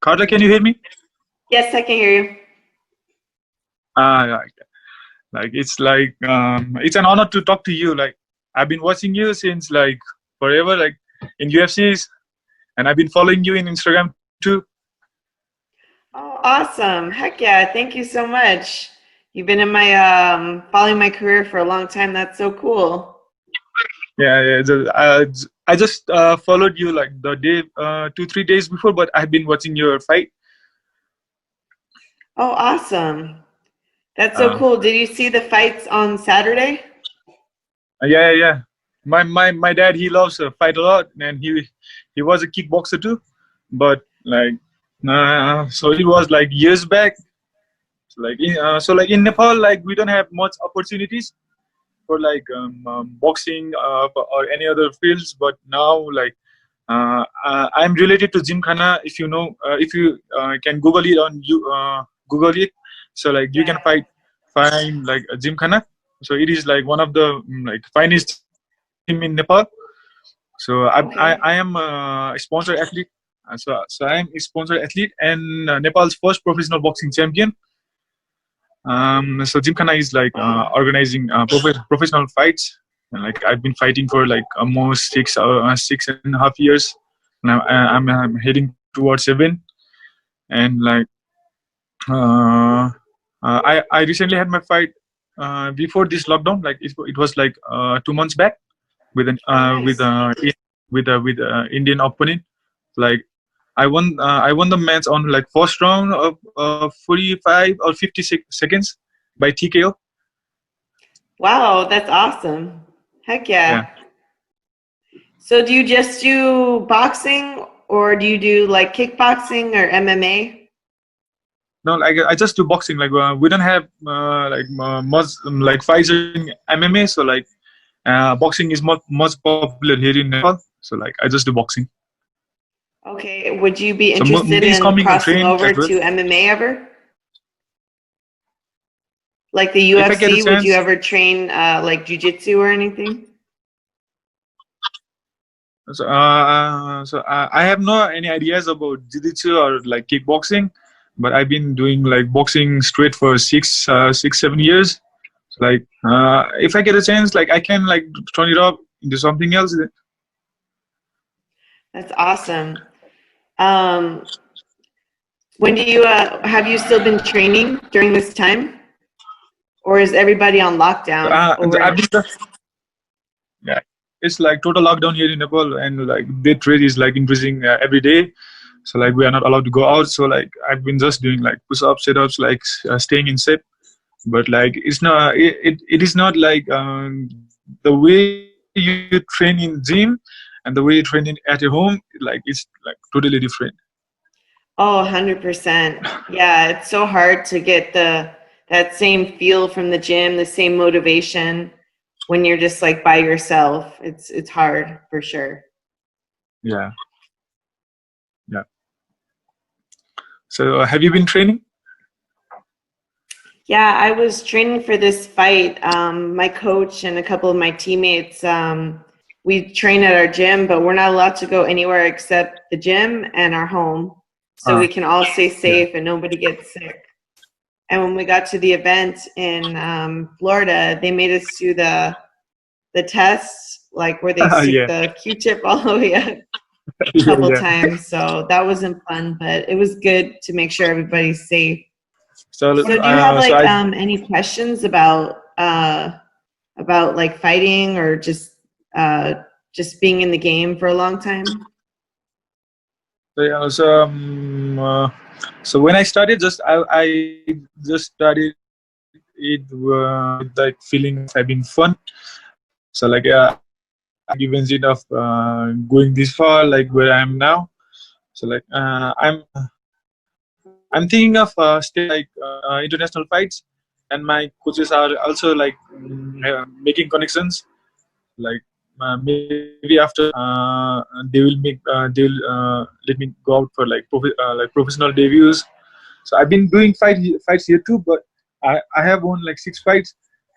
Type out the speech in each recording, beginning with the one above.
Carla, can you hear me? Yes, I can hear you. Like it's an honor to talk to you. Like I've been watching you since like forever, like in UFCs, and I've been following you in Instagram too. Oh, awesome. Heck yeah. Thank you so much. You've been in my following my career for a long time. That's so cool. Yeah. I just followed you like the day 2-3 days before, but I've been watching your fight. Oh, awesome. That's so cool. Did you see the fights on Saturday? Yeah. My dad, he loves fight a lot, and he was a kickboxer too, but like so it was like years back. So like in Nepal, like we don't have much opportunities for like boxing or any other fields. But now like I'm related to Gymkhana. If you know, if you can Google it on you Google it, so like you can find like a Gymkhana. So it is like one of the like finest team in Nepal. So I am a sponsored athlete. So I am a sponsored athlete and Nepal's first professional boxing champion. So Gymkhana is like organizing professional fights. And like I've been fighting for like almost 6.5 years. Now I'm heading towards 7. And like I recently had my fight before this lockdown. Like it was like 2 months back with an with Indian opponent. Like I won the match on like first round of 45 or 50 seconds by TKO. Wow, that's awesome. Heck yeah. So do you just do boxing or do you do like kickboxing or MMA? No, like I just do boxing. Like we don't have much like fights in MMA, so like boxing is much popular here in Nepal. So like I just do boxing. Okay, would you be interested in crossing over to MMA ever? Like the UFC, would you ever train like jiu-jitsu or anything? So I have no any ideas about jiu-jitsu or like kickboxing, but I've been doing like boxing straight for 7 years. So like if I get a chance, like I can like turn it up into something else. That's awesome. When do you have you still been training during this time, or is everybody on lockdown? Yeah, it's like total lockdown here in Nepal, and like death rate is like increasing every day. So like we are not allowed to go out. So like I've been just doing like push-ups, sit-ups, like staying in shape. But like it's not it is not like the way you train in gym and the way you train at your home. Like it's like totally different. Oh, 100%. Yeah, it's so hard to get that same feel from the gym, the same motivation when you're just like by yourself. It's hard for sure. Yeah. So have you been training? Yeah, I was training for this fight. My coach and a couple of my teammates, we train at our gym, but we're not allowed to go anywhere except the gym and our home. So we can all stay safe and nobody gets sick. And when we got to the event in Florida, they made us do the test, like where they stick the Q-tip all the way up a couple times. So that wasn't fun, but it was good to make sure everybody's safe. So do you have like any questions about like fighting or just being in the game for a long time? Yeah, so when I started, I just started it with like feeling of having fun. So like given it of going this far, like where I am now. So like I'm thinking of still like international fights, and my coaches are also like making connections. Like maybe after they will let me go out for like professional debuts. So I've been doing fights here too, but I have won like 6 fights.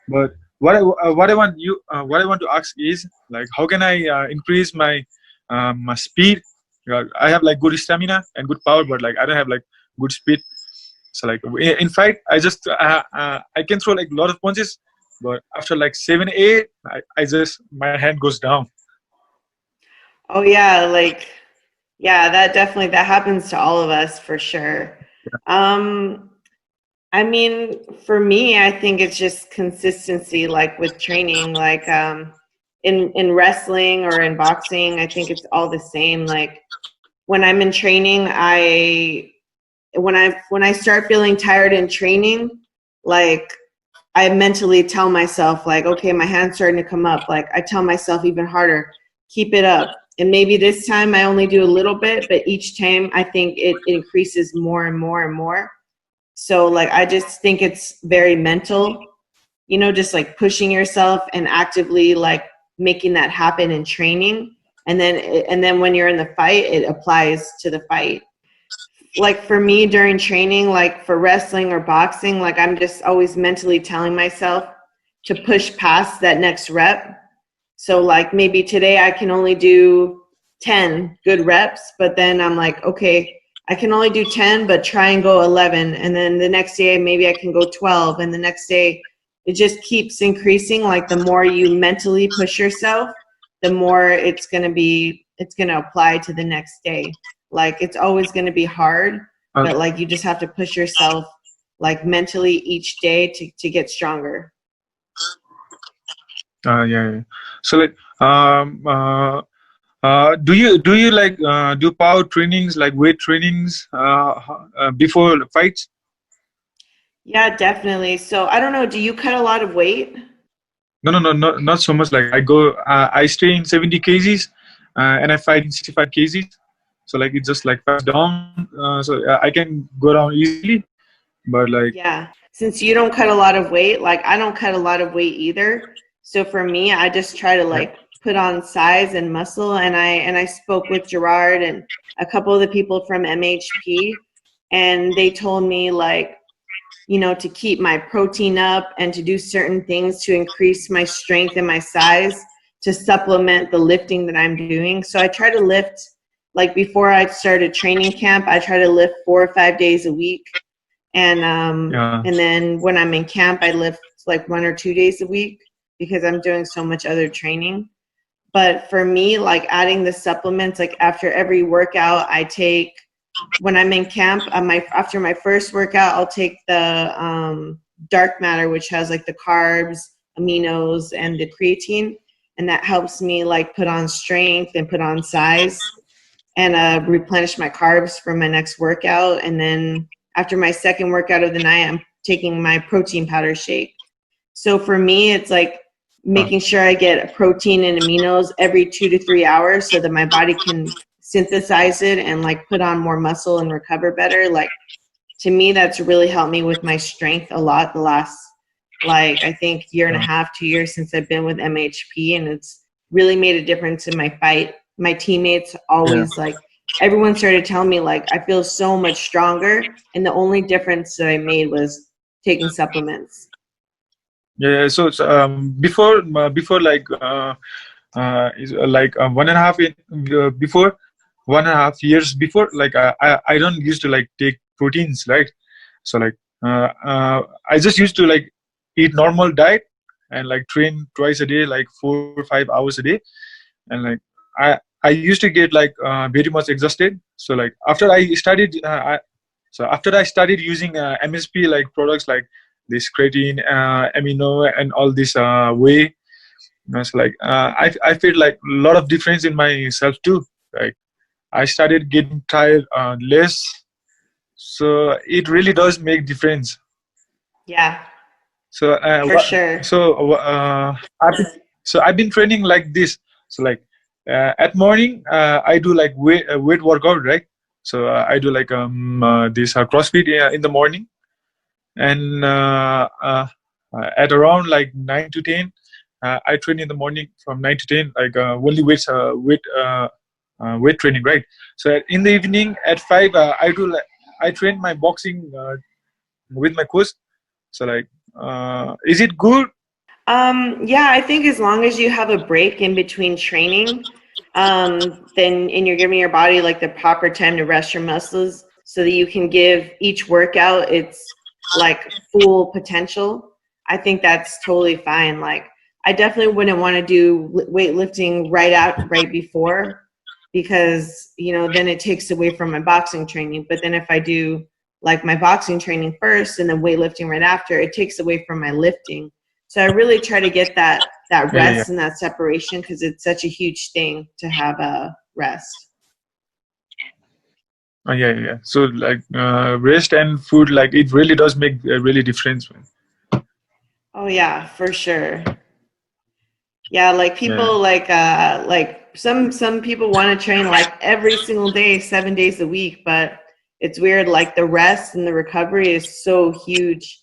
But what I want to ask is like how can I increase my my speed I have like good stamina and good power, but like I don't have like good speed. So like in fight, I just I can throw like a lot of punches, but after like 7, 8, I just my hand goes down. Oh yeah, like yeah, that definitely that happens to all of us for sure. Um, I mean, for me, I think it's just consistency, like with training, like in wrestling or in boxing, I think it's all the same. Like when I'm in training, when I start feeling tired in training, like I mentally tell myself like, okay, my hand's starting to come up. Like I tell myself even harder, keep it up. And maybe this time I only do a little bit, but each time I think it increases more and more and more. So like I just think it's very mental, just like pushing yourself and actively like making that happen in training. And then when you're in the fight, it applies to the fight. Like for me during training, like for wrestling or boxing, like I'm just always mentally telling myself to push past that next rep. So like maybe today I can only do 10 good reps, but then I'm like, okay, I can only do 10, but try and go 11. And then the next day, maybe I can go 12. And the next day, it just keeps increasing. Like the more you mentally push yourself, the more it's going to apply to the next day. Like it's always going to be hard, but like you just have to push yourself like mentally each day to get stronger. Yeah. So like do you like do power trainings like weight trainings before fights? Yeah, definitely. So I don't know, do you cut a lot of weight? No, not so much. Like I go, I stay in 70 kgs, and I fight in 65 kgs. So like it just like fast down, so I can go down easily. But like Yeah. Since you don't cut a lot of weight, like I don't cut a lot of weight either. So for me, I just try to yeah, like put on size and muscle. And I spoke with Gerard and a couple of the people from MHP, and they told me like, to keep my protein up and to do certain things to increase my strength and my size to supplement the lifting that I'm doing. So I try to lift, like before I started training camp, I try to lift 4 or 5 days a week. yeah, And then when I'm in camp, I lift like 1 or 2 days a week because I'm doing so much other training. But for me, like adding the supplements, like after every workout, I take, when I'm in camp, after my first workout, I'll take the dark matter, which has like the carbs, aminos, and the creatine, and that helps me like put on strength and put on size and replenish my carbs for my next workout. And then after my second workout of the night, I'm taking my protein powder shake. So for me, it's like making sure I get protein and aminos every 2 to 3 hours so that my body can synthesize it and like put on more muscle and recover better. Like to me, that's really helped me with my strength a lot the last, like I think year and a yeah, half, 2 years since I've been with MHP, and it's really made a difference in my fight. My teammates yeah. always like, everyone started telling me like I feel so much stronger, and the only difference that I made was taking supplements. Yeah, so it's, before like is like 1.5 before 1.5 years before, like I don't used to like take proteins, right? So like I just used to like eat normal diet and like train twice a day, like 4 or 5 hours a day, and like I used to get like very much exhausted. So like after I started using MSP like products like this creatine, amino, and all this whey, it's like I feel like a lot of difference in myself too. Like I started getting tired less, so it really does make difference. Yeah, So for sure. I've been training like this. So like at morning I do like weight workout, right? So I do like this CrossFit in the morning, and at around like 9 to 10, I train in the morning from 9 to 10, like only weight training, right? So in the evening at 5, I train my boxing with my coach. So like, is it good? Yeah, I think as long as you have a break in between training, then and you're giving your body like the proper time to rest your muscles so that you can give each workout its like full potential, I think that's totally fine. Like I definitely wouldn't want to do weightlifting right before, because you know then it takes away from my boxing training. But then if I do like my boxing training first and then weightlifting right after, it takes away from my lifting. So I really try to get that Yeah, yeah. rest and that separation, because it's such a huge thing to have a rest. Yeah, yeah. So like rest and food, like it really does make a really difference, man. Oh yeah, for sure. Yeah, like Yeah, people like some people want to train like every single day, 7 days a week, but it's weird. Like the rest and the recovery is so huge,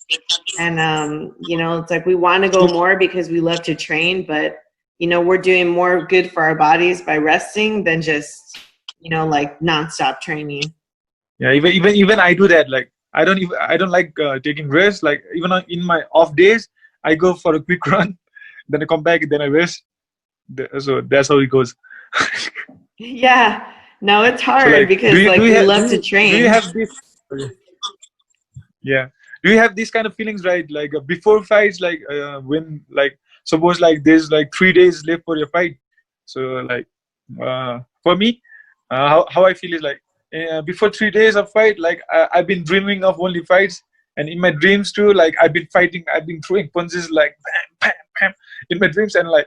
and you know, it's like we want to go more because we love to train, but you know, we're doing more good for our bodies by resting than just you know like nonstop training. yeah. Even I do that. Like I don't like taking rest. Like even in my off days, I go for a quick run, then I come back, then I rest. So that's how it goes. Yeah, no, it's So hard like, because like we love to do you train. have this? Yeah. Do you have these kind of feelings, right? Like before fights, like when like suppose like there's like 3 days left for your fight. So like for me, how I feel is like before 3 days of fight, like I've been dreaming of only fights, and in my dreams too, like I've been fighting, I've been throwing punches like bam, bam, bam in my dreams, and like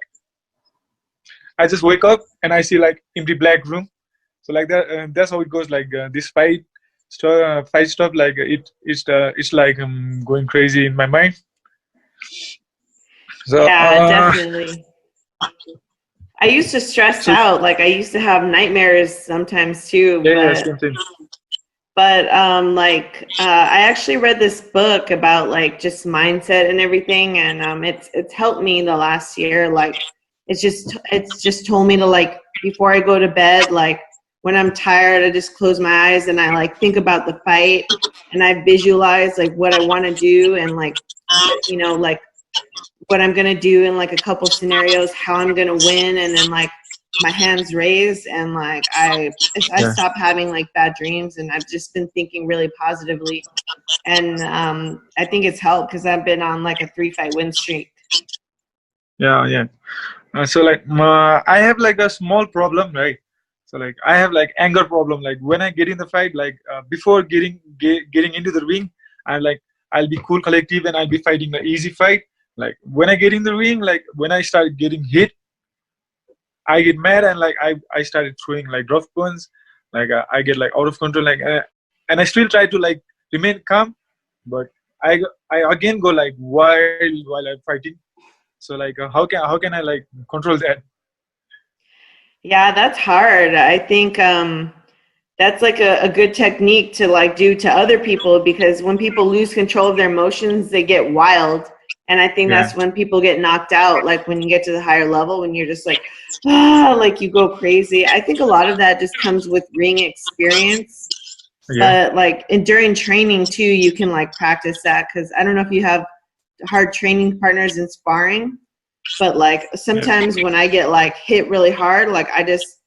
I just wake up and I see like empty black room. So like that, that's how it goes. Like this fight stuff. Like it's like going crazy in my mind. So Yeah, definitely. I used to stress so out. Like I used to have nightmares sometimes too, yeah, yeah, but same thing. I actually read this book about like just mindset and everything, and it's helped me the last year. Like it's just told me to like before I go to bed, like when I'm tired, I just close my eyes and I like think about the fight, and I visualize like what I want to do, and like you know like what I'm gonna do in like a couple scenarios, how I'm gonna win, and then like my hands raised, and like I Yeah, stopped having like bad dreams, and I've just been thinking really positively, and I think it's helped because I've been on like a 3-fight win streak. yeah, yeah. So like I have like a small problem, right? So like I have like anger problem. Like when I get in the fight, like before getting into the ring, I'm like I'll be cool, collective, and I'll be fighting an easy fight. Like when I get in the ring, like when I start getting hit, I get mad, and like I started throwing like rough punches. Like I get like out of control. Like and I still try to like remain calm, but I again go like while I'm fighting. So like how can I like control that? Yeah, that's hard. I think that's like a good technique to like do to other people, because when people lose control of their emotions, they get wild. And I think Yeah, that's when people get knocked out, like when you get to the higher level, when you're just like, ah, like you go crazy. I think a lot of that just comes with ring experience. yeah, But like during training too, you can like practice that, because I don't know if you have hard training partners in sparring, but like yeah, sometimes when I get like hit really hard, like I just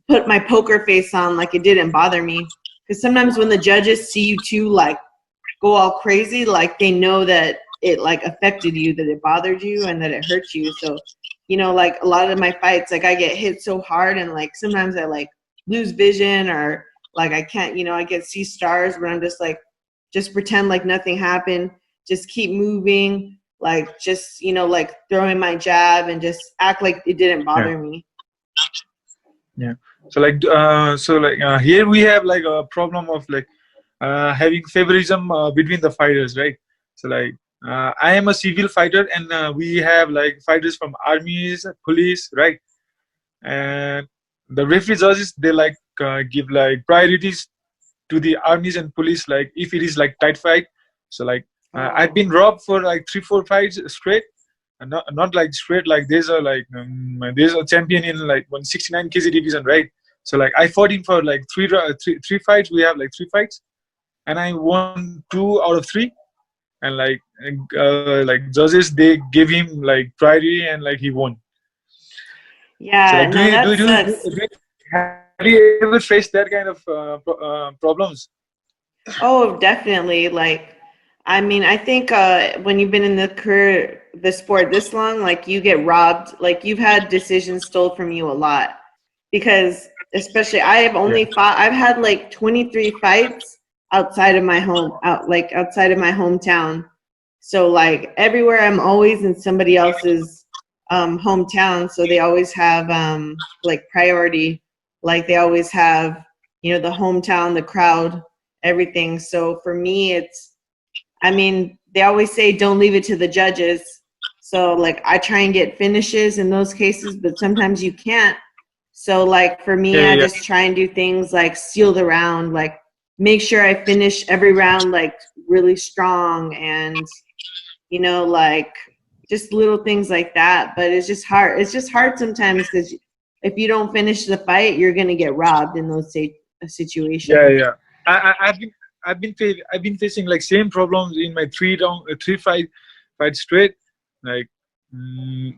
put my poker face on like it didn't bother me. Because sometimes when the judges see you too like go all crazy, like they know that it like affected you, that it bothered you, and that it hurt you. So you know, like a lot of my fights, like I get hit so hard, and like sometimes I like lose vision, or like I can't, you know, I get see stars, but I'm just like just pretend like nothing happened, just keep moving, like just you know like throwing my jab and just act like it didn't yeah, bother me. yeah. So like here we have like a problem of like having favoritism between the fighters, right? So like I am a civil fighter, and we have like fighters from armies, police, right? And the referee judges, they like give like priorities to the armies and police, like if it is like tight fight. So like I've Oh. been robbed for like 3 4 fights straight, and not like straight, like there's a champion in like 169 kg division, right? So like I fought him for like three fights. We have like 3 fights, and I won 2 out of 3. And like judges, they give him like priority, and like he won. So Yeah, like, no, that sucks. have you ever faced that kind of problems? Oh, definitely. Like, I mean, I think when you've been in the sport this long, like you get robbed. Like you've had decisions stole from you a lot, because especially I have Yeah. only fought. I've had like 23 fights outside of my outside of my hometown. So like everywhere, I'm always in somebody else's hometown. So they always have like priority. Like they always have, the hometown, the crowd, everything. So for me, I mean, they always say don't leave it to the judges. So like I try and get finishes in those cases, but sometimes you can't. So like for me, Yeah, I yeah, just try and do things like seal the round, like make sure I finish every round like really strong, and like just little things like that. But it's just hard. It's just hard sometimes because if you don't finish the fight, you're gonna get robbed in those yeah, situations. yeah. I've been facing like same problems in my three fight straight. Like, mm,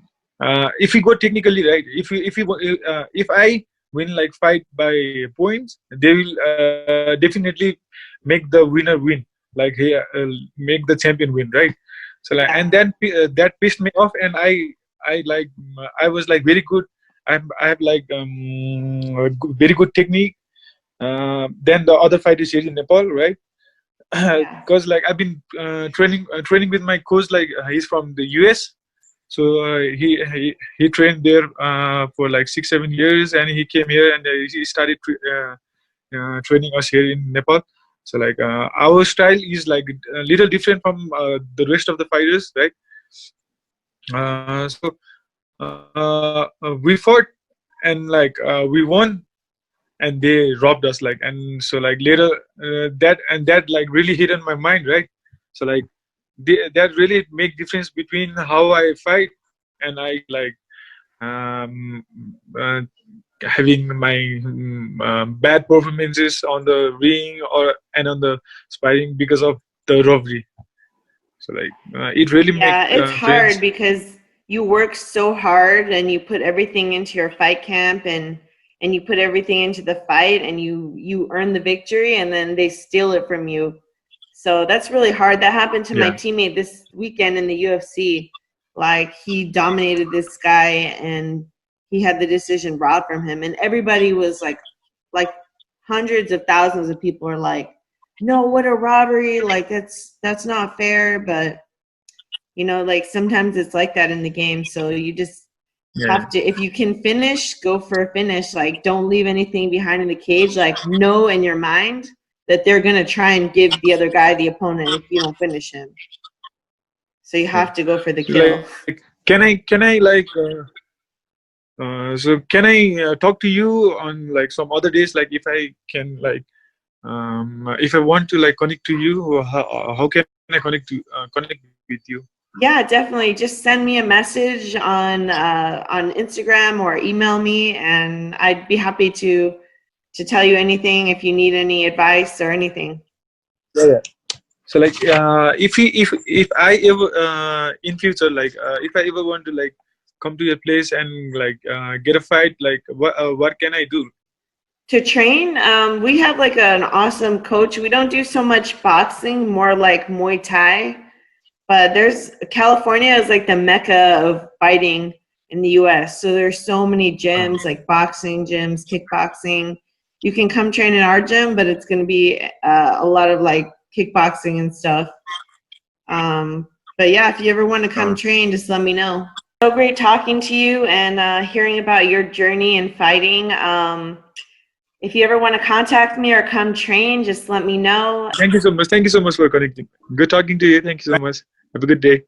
if we go technically right, if I win like fight by points, they will definitely make the winner win. Like, hey, make the champion win, right? So like, and Yeah. then that pissed me off, and I like I was like very good. I have like very good technique. Then the other fight is here in Nepal, right? Yeah. Because like I've been training with my coach. Like, he's from the US, so he trained there for like 6 7 years, and he came here and he started training us here in Nepal. So like, our style is like a little different from the rest of the fighters, right? So we fought, and like, we won, and they robbed us, like. And so like later, that like really hit on my mind, right? So like, that really make difference between how I fight, and I like, um, uh, having my bad performances on the ring or and on the sparring because of the robbery. So like, it really make Yeah, it's hard friends. because you work so hard and you put everything into your fight camp, and you put everything into the fight, and you earn the victory, and then they steal it from you. So that's really hard. That happened to my Yeah, teammate this weekend in the UFC. Like he dominated this guy, and he had the decision robbed from him, and everybody was like hundreds of thousands of people are like, no, what a robbery, like that's not fair. But like sometimes it's like that in the game. So you just yeah, have to, if you can finish, go for a finish. Like don't leave anything behind in the cage. Like know in your mind that they're going to try and give the other guy the opponent if you don't finish him. So you yeah. have to go for the So kill. like, can I like, so can I talk to you on like some other days, like if I can like, if I want to like connect to you, or how can I connect with you? Yeah, definitely. Just send me a message on Instagram or email me, and I'd be happy to tell you anything if you need any advice or anything. Yeah, yeah. So like, if I ever in future, like, if I ever want to like come to your place and like get a fight, like what can I do? To train, we have like an awesome coach. We don't do so much boxing, more like Muay Thai. But there's California is like the mecca of fighting in the US. So there's so many gyms, like boxing gyms, kickboxing. You can come train in our gym, but it's going to be a lot of like kickboxing and stuff. But yeah, if you ever want to come Uh, train, just let me know. So great talking to you and hearing about your journey in fighting. If you ever want to contact me or come train, just let me know. Thank you so much. Thank you so much for connecting. Good talking to you. Thank you so much. Have a good day.